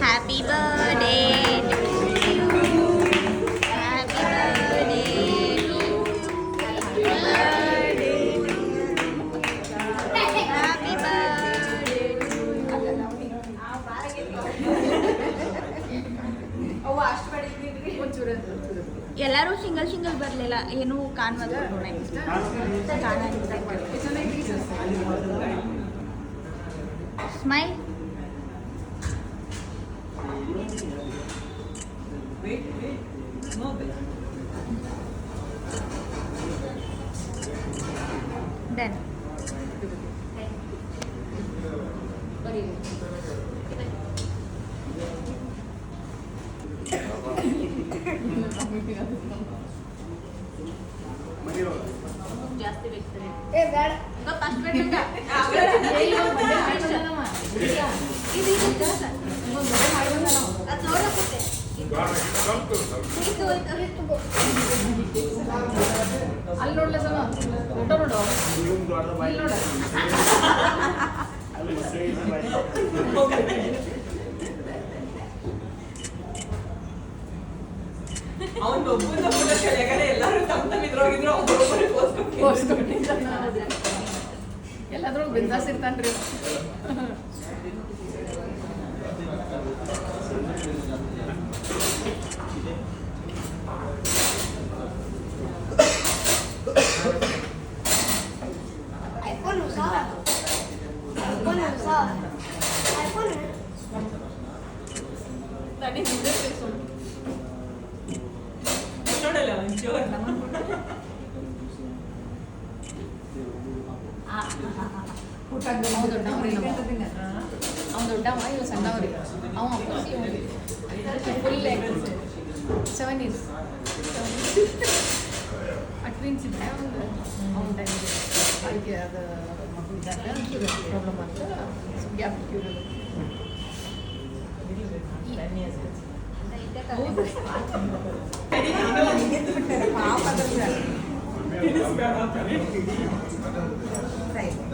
happy birthday ಎಲ್ಲರೂ single single ಬರಲಿಲ್ಲ ಏನು ಕಾಣುವುದು ಸ್ಮೈಲ್ ಡನ್ ಜಾಸ್ತಿ ಅಲ್ಲಿ ನೋಡ್ಲ ಸಮ ಫೋಟೋ ನೋಡು ಅಲ್ಲಿ ನೋಡ ಅವನು ಒಬ್ಬನ ಫೋಟೋ ಕೆಳಗಡೆ ಎಲ್ಲರೂ ತಮ್ಮ ಇದ್ರೋಗಿದ್ರು ಎಲ್ಲಾದ್ರೊಳಗೆ ಬಿಂದಾಸ್ ಇರ್ತಾನ್ರಿ ನೋಡಲ್ಲ ಒಂಚೂರು ಅವ ದೊಡ್ಡವ್ರಿ ಅವ್ನು ದೊಡ್ಡವ ಇವ ಸಣ್ಣವ್ರಿ ಅವ ಫುಲ್ 7 years ಟ್ವಿನ್ಸ್ ಇದ್ದೆ ಅವ್ನ ಟೈಮಿಗೆ ಅದಕ್ಕೆ ಅದು ಮಗು ಇದ್ದಾಗ ಪ್ರಾಬ್ಲಮ್ ಅಂತ ಗ್ಯಾಪ್ ಪಾಪ